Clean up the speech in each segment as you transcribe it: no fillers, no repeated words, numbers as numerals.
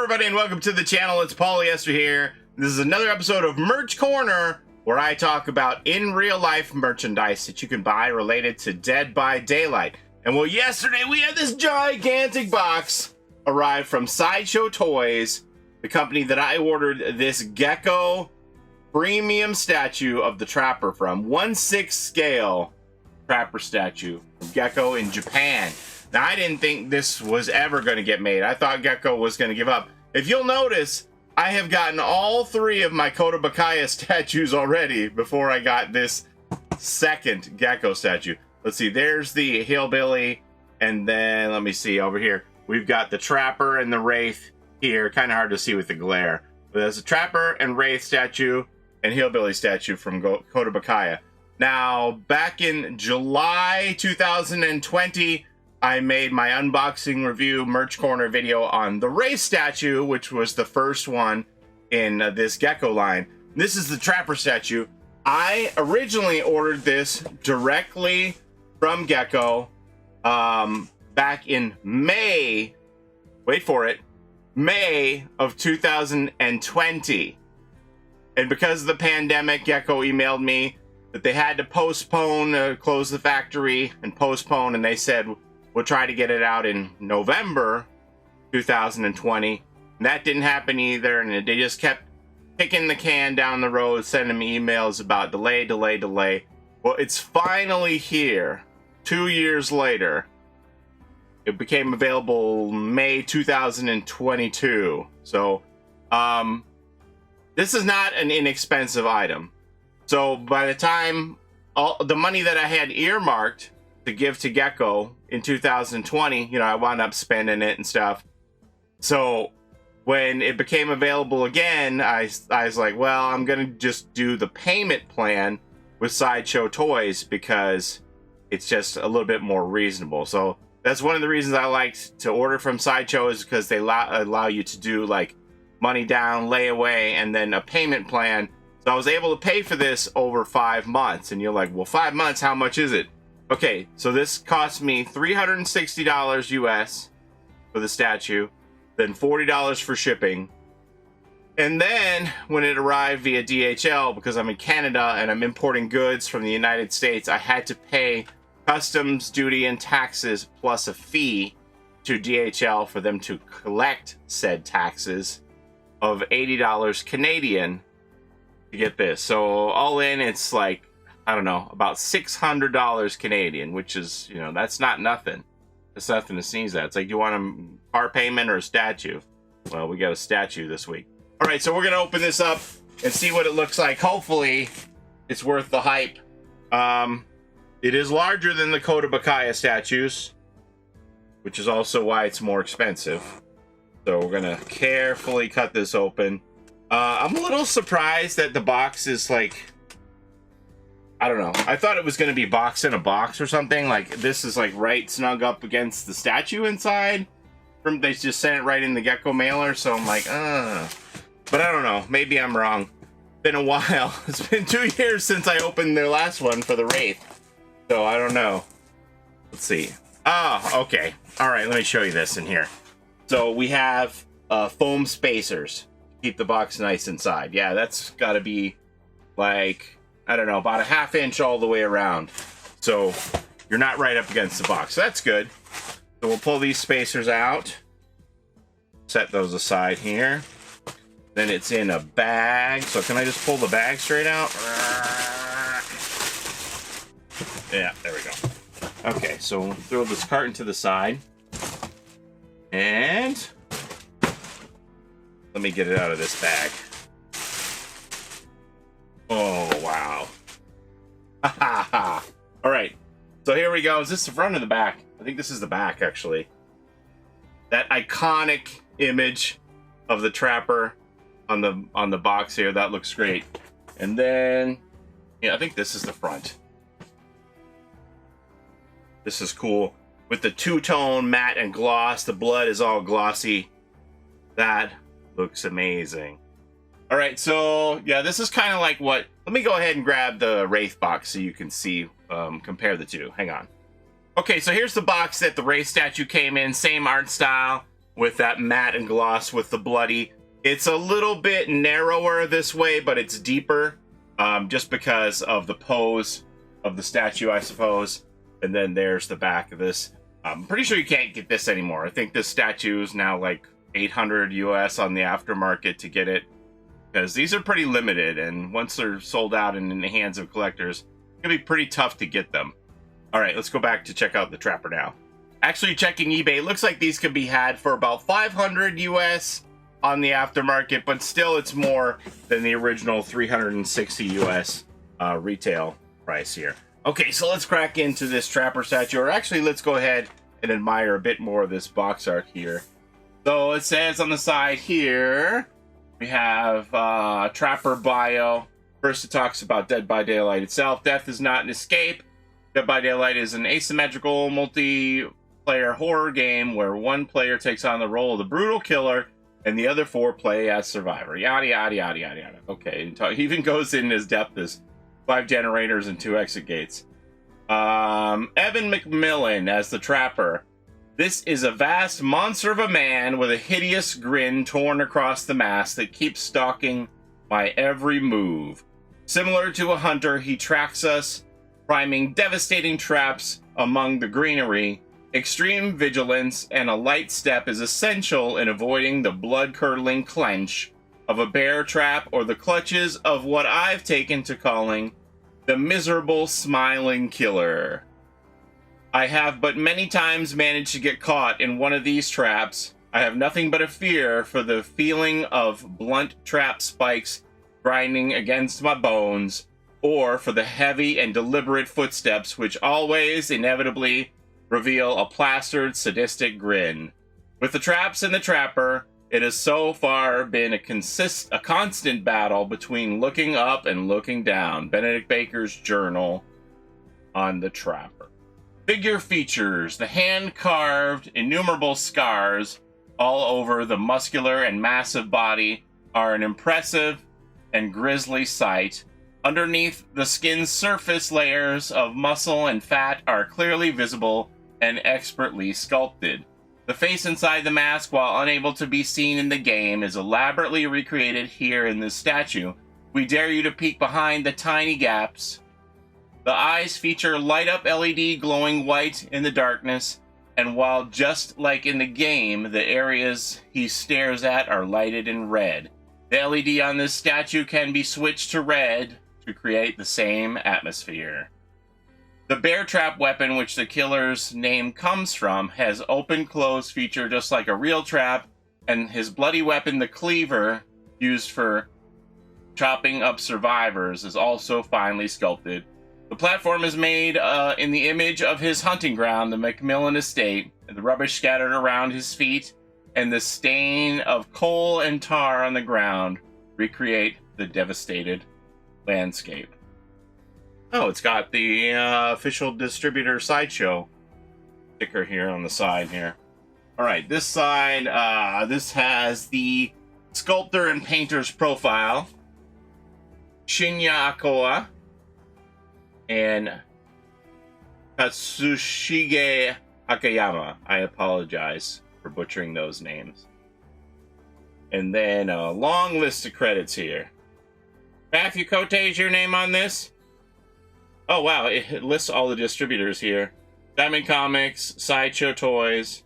everybody, and welcome to the channel. It's Paulie Esther here. This is another episode of Merch Corner, where I talk about in real life merchandise that you can buy related to Dead by Daylight. And well, yesterday we had this gigantic box arrive from Sideshow Toys, the company that I ordered this Gecko premium statue of the Trapper from. 1/6 scale Trapper statue of Gecko in Japan. Now, I didn't think this was ever going to get made. I thought Gecko was going to give up. If you'll notice, I have gotten all 3 of my Kodabakaya statues already before I got this second Gecko statue. Let's see, there's the Hillbilly, and then, let me see, over here, we've got the Trapper and the Wraith here. Kind of hard to see with the glare. But there's a Trapper and Wraith statue and Hillbilly statue from Kodabakaya. Now, back in July 2020, I made my unboxing review Merch Corner video on the Wraith statue, which was the first one in this Gecko line. This is the Trapper statue. I originally ordered this directly from Gecko back in May, wait for it, May of 2020. And because of the pandemic, Gecko emailed me that they had to postpone, close the factory and postpone, and they said, we'll try to get it out in November 2020. And that didn't happen either, and they just kept kicking the can down the road, sending me emails about delay. Well, it's finally here, 2 years later. It became available May 2022. So, this is not an inexpensive item. So by the time all the money that I had earmarked to give to Gecko in 2020, you know, I wound up spending it and stuff. So when it became available again, I was like, well, I'm gonna just do the payment plan with Sideshow Toys because it's just a little bit more reasonable. So that's one of the reasons I liked to order from Sideshow, is because they allow you to do like money down, layaway, and then a payment plan. So I was able to pay for this over 5 months. And you're like, well, 5 months, how much is it? Okay, so this cost me $360 US for the statue, then $40 for shipping. And then when it arrived via DHL, because I'm in Canada and I'm importing goods from the United States, I had to pay customs duty and taxes plus a fee to DHL for them to collect said taxes of $80 Canadian to get this. So all in, it's like, I don't know, about $600 Canadian, which is, you know, that's not nothing. That's nothing to sneeze at. It's like, do you want a car payment or a statue? Well, we got a statue this week. All right, so we're going to open this up and see what it looks like. Hopefully, it's worth the hype. It is larger than the Kodabakaya statues, which is also why it's more expensive. So we're going to carefully cut this open. I'm a little surprised that the box is like, I don't know. I thought it was going to be box in a box or something. Like, this is like right snug up against the statue inside. They just sent it right in the Gecko mailer, so I'm like, But I don't know. Maybe I'm wrong. Been a while. It's been 2 years since I opened their last one for the Wraith. So I don't know. Let's see. Oh, okay. All right, let me show you this in here. So we have foam spacers. Keep the box nice inside. Yeah, that's got to be like, I don't know, about a ½ inch all the way around. So you're not right up against the box. So that's good. So we'll pull these spacers out. Set those aside here. Then it's in a bag. So can I just pull the bag straight out? Yeah, there we go. Okay, so we'll throw this carton to the side. And let me get it out of this bag. Oh, wow. Ha ha ha. All right. So here we go. Is this the front or the back? I think this is the back, actually. That iconic image of the Trapper on the box here. That looks great. And then, yeah, I think this is the front. This is cool. With the two-tone matte and gloss. The blood is all glossy. That looks amazing. All right, so yeah, this is kind of like what, let me go ahead and grab the Wraith box so you can see, compare the two. Hang on. Okay, so here's the box that the Wraith statue came in. Same art style. with that matte and gloss with the bloody. It's a little bit narrower this way, but it's deeper, just because of the pose of the statue, I suppose. And then there's the back of this. I'm pretty sure you can't get this anymore. I think this statue is now like 800 US on the aftermarket to get it, because these are pretty limited, and once they're sold out and in the hands of collectors, it's gonna be pretty tough to get them. All right, let's go back to check out the Trapper now. Actually checking eBay, it looks like these could be had for about 500 US on the aftermarket, but still it's more than the original 360 US retail price here. Okay, so let's crack into this Trapper statue, or actually let's go ahead and admire a bit more of this box art here. So it says on the side here, we have Trapper bio. First it talks about Dead by Daylight itself. Death is not an escape. Dead by Daylight is an asymmetrical multiplayer horror game where one player takes on the role of the brutal killer and the other 4 play as survivor. Yada, yada, yada, yada, yada. Okay, he even goes in as depth as 5 generators and 2 exit gates. Evan McMillan as the Trapper. This is a vast monster of a man with a hideous grin torn across the mask that keeps stalking my every move. Similar to a hunter, he tracks us, priming devastating traps among the greenery. Extreme vigilance and a light step is essential in avoiding the blood-curdling clench of a bear trap or the clutches of what I've taken to calling the miserable smiling killer. I have but many times managed to get caught in one of these traps. I have nothing but a fear for the feeling of blunt trap spikes grinding against my bones, or for the heavy and deliberate footsteps which always inevitably reveal a plastered, sadistic grin. With the traps and the Trapper, it has so far been a constant battle between looking up and looking down. Benedict Baker's journal on the Trapper. Figure features: the hand-carved innumerable scars all over the muscular and massive body are an impressive and grisly sight. Underneath the skin's surface, layers of muscle and fat are clearly visible and expertly sculpted. The face inside the mask, while unable to be seen in the game, is elaborately recreated here in this statue. We dare you to peek behind the tiny gaps. The eyes feature light-up LED glowing white in the darkness, and while just like in the game, the areas he stares at are lighted in red. The LED on this statue can be switched to red to create the same atmosphere. The bear trap weapon, which the killer's name comes from, has open-close feature just like a real trap, and his bloody weapon, the cleaver, used for chopping up survivors, is also finely sculpted. The platform is made in the image of his hunting ground, the McMillan estate. The rubbish scattered around his feet and the stain of coal and tar on the ground recreate the devastated landscape. Oh, it's got the official distributor Sideshow sticker here on the side here. All right, this side, this has the sculptor and painter's profile, Shinya Akoa and Katsushige Akayama. I apologize for butchering those names. And then a long list of credits here. Matthew Cote is your name on this? Oh wow, it lists all the distributors here. Diamond Comics, Sideshow Toys,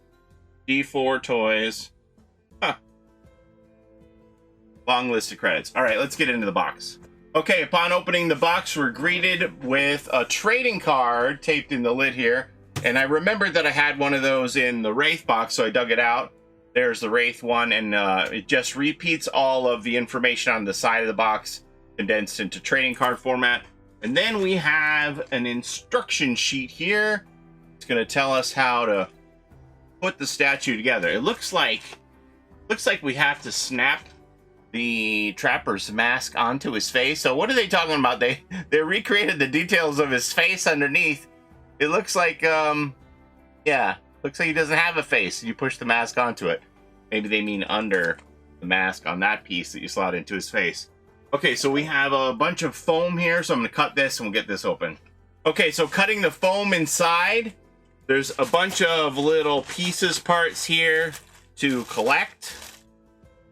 D4 Toys. Huh. Long list of credits. All right, let's get into the box. Okay, upon opening the box, we're greeted with a trading card taped in the lid here. And I remembered that I had one of those in the Wraith box, so I dug it out. There's the Wraith one, and it just repeats all of the information on the side of the box, condensed into trading card format. And then we have an instruction sheet here. It's going to tell us how to put the statue together. It looks like we have to snap the Trapper's mask onto his face. So what are they talking about? They recreated the details of his face underneath. It looks like yeah, looks like he doesn't have a face. You push the mask onto it. Maybe they mean under the mask on that piece that you slot into his face. Okay, so we have a bunch of foam here, so I'm gonna cut this and we'll get this open. Okay, so cutting the foam inside, there's a bunch of little pieces, parts here. to collect.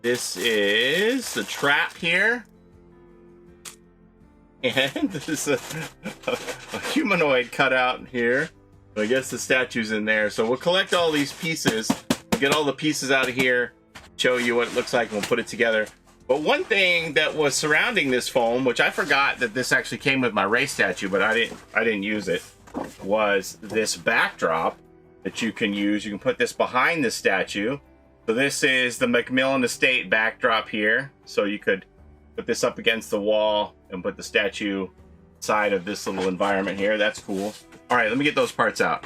This is the trap here. And this is a humanoid cutout here. I guess the statue's in there. So we'll collect all these pieces, get all the pieces out of here, show you what it looks like, and we'll put it together. But one thing that was surrounding this foam, which I forgot that this actually came with my race statue, but I didn't use it, was this backdrop that you can use. You can put this behind the statue. So this is the Macmillan Estate backdrop here. So you could put this up against the wall and put the statue side of this little environment here. That's cool. All right, let me get those parts out.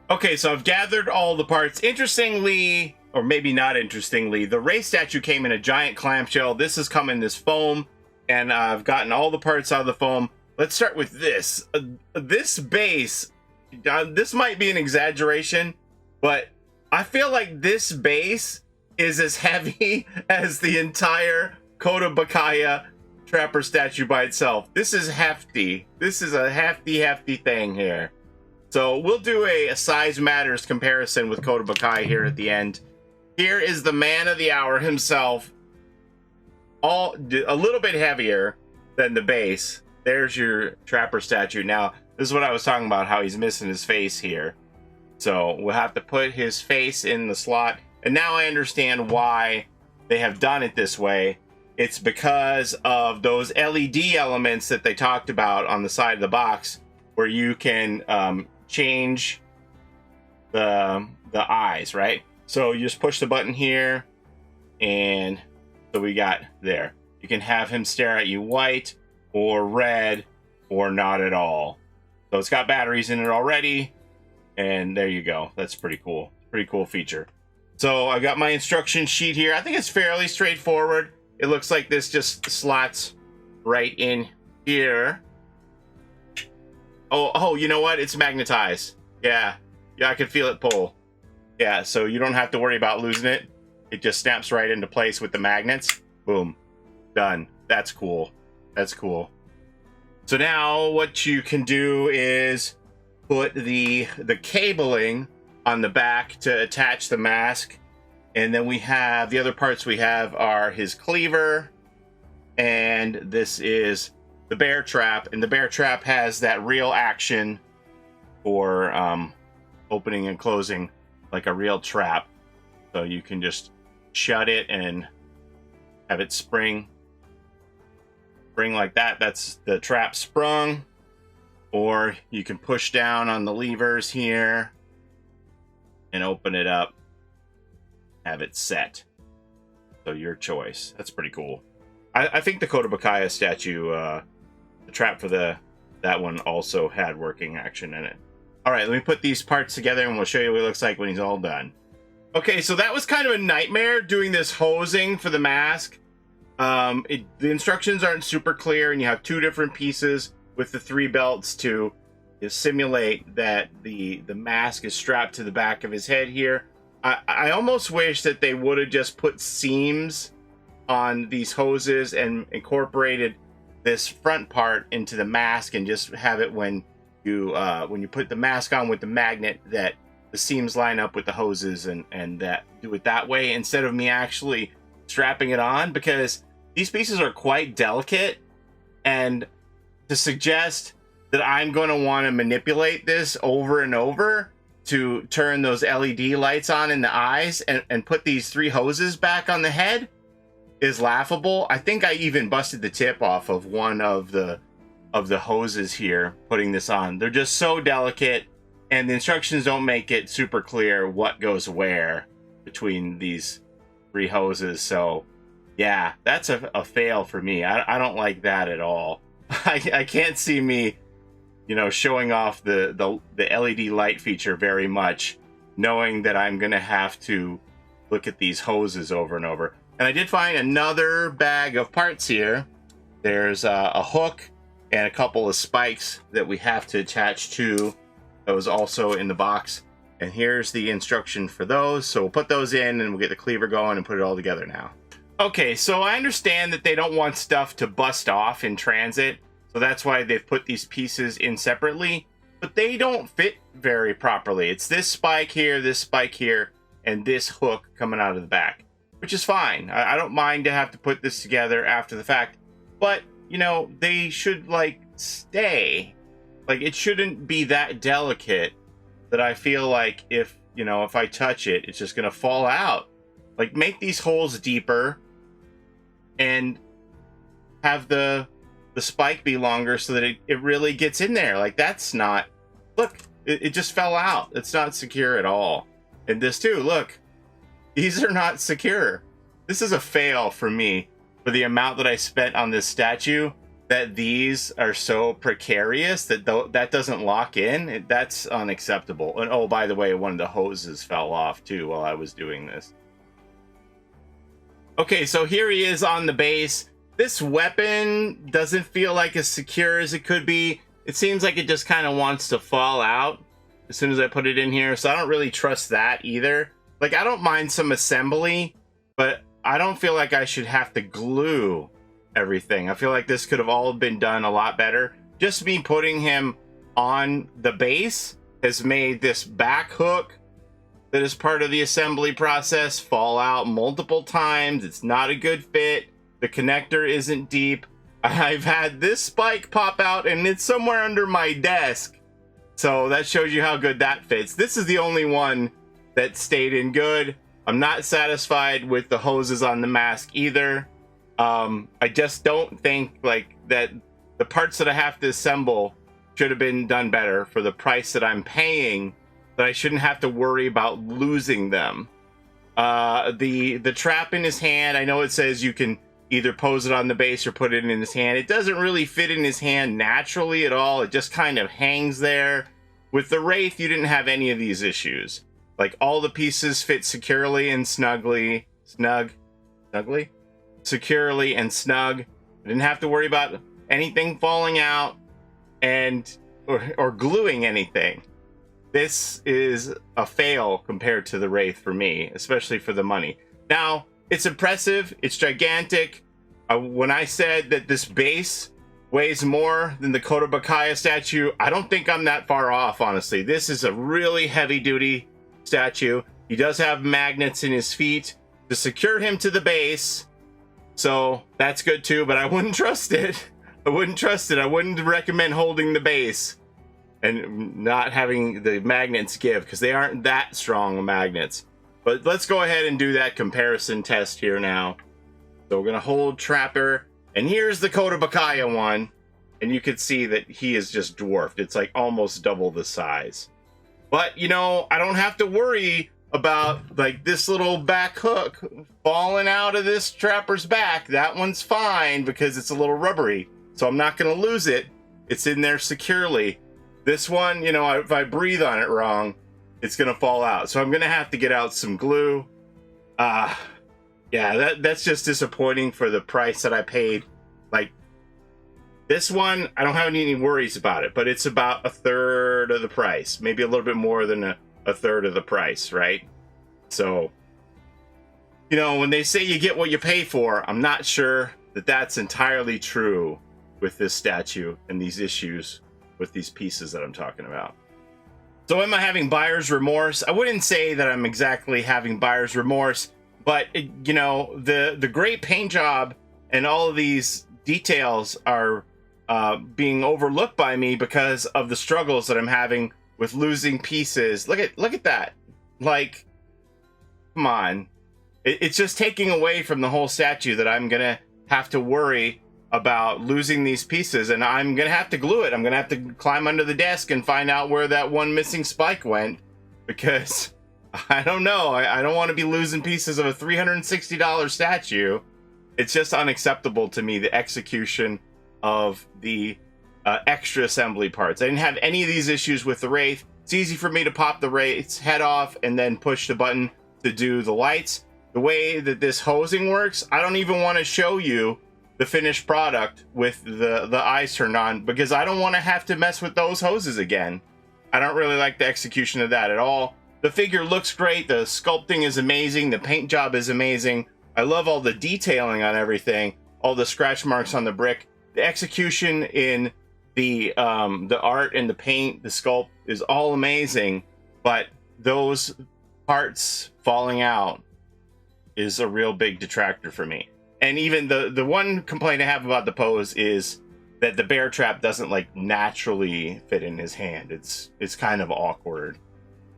Okay, so I've gathered all the parts. Interestingly, or maybe not interestingly, the race statue came in a giant clamshell. This has come in this foam, and I've gotten all the parts out of the foam. Let's start with this. This base, this might be an exaggeration, but I feel like this base is as heavy as the entire Kodabakaya Trapper statue by itself. This is hefty. This is a hefty thing here. So we'll do a size matters comparison with Kodabakaya here at the end. Here is the man of the hour himself. A little bit heavier than the base. There's your Trapper statue. Now, this is what I was talking about, how he's missing his face here. So we'll have to put his face in the slot. And now I understand why they have done it this way. It's because of those LED elements that they talked about on the side of the box, where you can change the eyes, right? So you just push the button here, and so we got there. You can have him stare at you white or red or not at all. So it's got batteries in it already, and there you go. That's pretty cool. Pretty cool feature. So I got my instruction sheet here. I think it's fairly straightforward. It looks like this just slots right in here. Oh, you know what? It's magnetized. Yeah, I can feel it pull. Yeah, so you don't have to worry about losing it. It just snaps right into place with the magnets. Boom. Done. That's cool. That's cool. So now what you can do is put the cabling on the back to attach the mask. And then we have the other parts we have are his cleaver, and this is the bear trap. And the bear trap has that real action for opening and closing like a real trap. So you can just shut it and have it spring like that. That's the trap sprung. Or you can push down on the levers here and open it up. Have it set. So your choice. That's pretty cool. I think the Kodabakaya statue, the trap for that one also had working action in it. All right, let me put these parts together and we'll show you what it looks like when he's all done. Okay, so that was kind of a nightmare doing this hosing for the mask. The instructions aren't super clear, and you have two different pieces with the 3 belts to simulate that the mask is strapped to the back of his head here. I almost wish that they would have just put seams on these hoses and incorporated this front part into the mask, and just have it when you put the mask on with the magnet, that the seams line up with the hoses, and that do it that way instead of me actually strapping it on, because these pieces are quite delicate, and to suggest that I'm going to want to manipulate this over and over to turn those LED lights on in the eyes and put these 3 hoses back on the head is laughable. I think I even busted the tip off of one of the hoses here putting this on. They're just so delicate, and the instructions don't make it super clear what goes where between these 3 hoses. So yeah, that's a fail for me. I don't like that at all. I can't see me, showing off the LED light feature very much, knowing that I'm gonna have to look at these hoses over and over. And I did find another bag of parts here. There's a hook and a couple of spikes that we have to attach to. That was also in the box. And here's the instruction for those. So we'll put those in and we'll get the cleaver going and put it all together now. Okay, so I understand that they don't want stuff to bust off in transit. So that's why they've put these pieces in separately. But they don't fit very properly. It's this spike here, and this hook coming out of the back, which is fine. I don't mind to have to put this together after the fact, but you know, they should like stay. Like, it shouldn't be that delicate that I feel like if, you know, if I touch it, it's just gonna fall out. Like, make these holes deeper and have the spike be longer so that it really gets in there. Like, that's not, look, it just fell out. It's not secure at all. And this too, look, these are not secure. This is a fail for me for the amount that I spent on this statue, that these are so precarious that that doesn't lock in. That's unacceptable. And oh, by the way, one of the hoses fell off too while I was doing this. Okay, so here he is on the base. This weapon doesn't feel like as secure as it could be. It seems like it just kind of wants to fall out as soon as I put it in here, so I don't really trust that either. Like, I don't mind some assembly, but I don't feel like I should have to glue everything. I feel like this could have all been done a lot better. Just me putting him on the base has made this back hook that is part of the assembly process fall out multiple times. It's not a good fit. The connector isn't deep. I've had this spike pop out and it's somewhere under my desk. So that shows you how good that fits. This is the only one that stayed in good. I'm not satisfied with the hoses on the mask either. I just don't think like that the parts that I have to assemble should have been done better for the price that I'm paying, that I shouldn't have to worry about losing them. The trap in his hand, I know it says you can either pose it on the base or put it in his hand. It doesn't really fit in his hand naturally at all. It just kind of hangs there. With the Wraith, you didn't have any of these issues. Like, all the pieces fit securely and securely and snug. I didn't have to worry about anything falling out and or gluing anything. This is a fail compared to the Wraith for me, especially for the money. Now, it's impressive. It's gigantic. When I said that this base weighs more than the Kodabakaya statue, I don't think I'm that far off, honestly. This is a really heavy-duty statue. He does have magnets in his feet to secure him to the base, so that's good too, but I wouldn't trust it. I wouldn't trust it. I wouldn't recommend holding the base and not having the magnets give, because they aren't that strong magnets. But let's go ahead and do that comparison test here now. So we're going to hold Trapper, and here's the Kodabakaya one, and you can see that he is just dwarfed. It's like almost double the size. But, you know, I don't have to worry about like this little back hook falling out of this Trapper's back. That one's fine because it's a little rubbery, so I'm not going to lose it. It's in there securely. This one, you know, if I breathe on it wrong, it's going to fall out. So I'm going to have to get out some glue. Yeah, that's just disappointing for the price that I paid. Like, this one, I don't have any worries about it, but it's about a third of the price. Maybe a little bit more than a third of the price, right? So, you know, when they say you get what you pay for, I'm not sure that that's entirely true with this statue and these issues with these pieces that I'm talking about. So am I having buyer's remorse? I wouldn't say that I'm exactly having buyer's remorse, but you know, the great paint job and all of these details are being overlooked by me because of the struggles that I'm having with losing pieces. Look at that. Like, come on. It's just taking away from the whole statue that I'm gonna have to worry about losing these pieces, and I'm gonna have to glue it. I'm gonna have to climb under the desk and find out where that one missing spike went, because I don't know. I don't want to be losing pieces of a $360 statue. It's just unacceptable to me, the execution of the extra assembly parts. I didn't have any of these issues with the Wraith. It's easy for me to pop the Wraith's head off and then push the button to do the lights. The way that this hosing works, I don't even want to show you the finished product with the eyes turned on, because I don't want to have to mess with those hoses again. I don't really like the execution of that at all. The figure looks great. The sculpting is amazing. The paint job is amazing. I love all the detailing on everything, all the scratch marks on the brick. The execution in the art and the paint, the sculpt is all amazing, but those parts falling out is a real big detractor for me. And even the one complaint I have about the pose is that the bear trap doesn't like naturally fit in his hand. It's kind of awkward.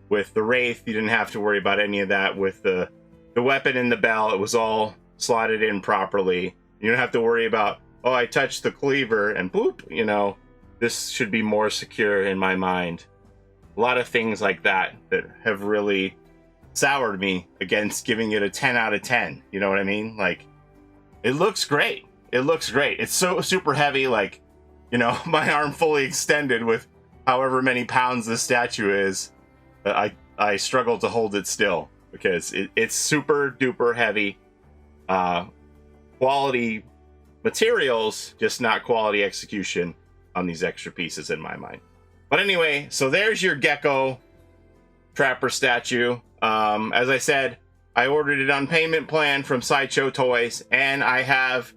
With the Wraith, you didn't have to worry about any of that. With the weapon and the bell, it was all slotted in properly. You don't have to worry about, oh, I touched the cleaver and boop, you know. This should be more secure in my mind. A lot of things like that have really soured me against giving it a 10 out of 10. You know what I mean? Like, it looks great. It looks great. It's so super heavy, like, you know, my arm fully extended with however many pounds the statue is. I struggle to hold it still because it's super duper heavy. Quality materials, just not quality execution on these extra pieces in my mind. But anyway, so there's your Gecko Trapper statue. As I said, I ordered it on payment plan from Sideshow Toys, and I have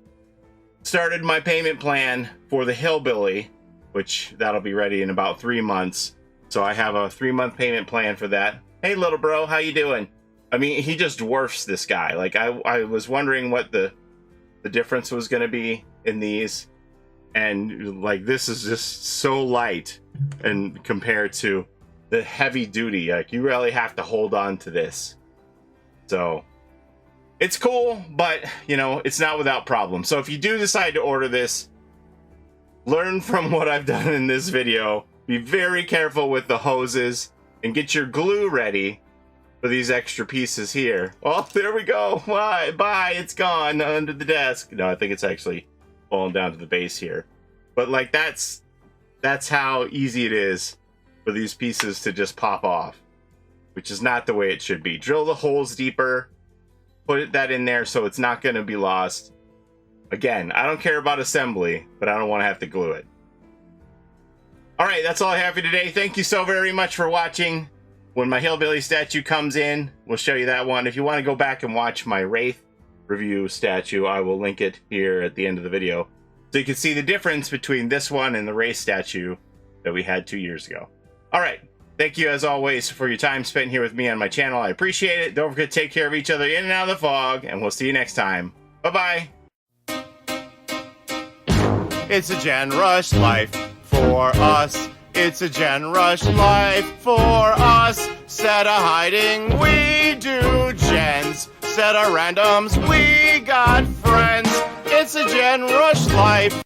started my payment plan for the Hillbilly, which that'll be ready in about 3 months. So I have a 3-month payment plan for that. Hey, little bro, how you doing? I mean, he just dwarfs this guy. Like, I was wondering what the difference was going to be in these. And, like, this is just so light and compared to the heavy duty. Like, you really have to hold on to this. So, it's cool, but, you know, it's not without problems. So if you do decide to order this, learn from what I've done in this video. Be very careful with the hoses and get your glue ready for these extra pieces here. Oh, there we go. Bye. It's gone under the desk. No, I think it's actually falling down to the base here. But like that's how easy it is for these pieces to just pop off, which is not the way it should be. Drill the holes deeper, put that in there so it's not going to be lost. Again, I don't care about assembly, but I don't want to have to glue it. All right, that's all I have for today. Thank you so very much for watching. When my Hillbilly statue comes in, we'll show you that one. If you want to go back and watch my Wraith review statue, I will link it here at the end of the video, so you can see the difference between this one and the Wraith statue that we had 2 years ago. All right, thank you as always for your time spent here with me on my channel. I appreciate it. Don't forget to take care of each other in and out of the fog, and we'll see you next time. Bye-bye. It's a Gen Rush life for us. It's a Gen Rush life for us. Set a hiding, we do gens. Set a randoms, we got friends. It's a Gen Rush life.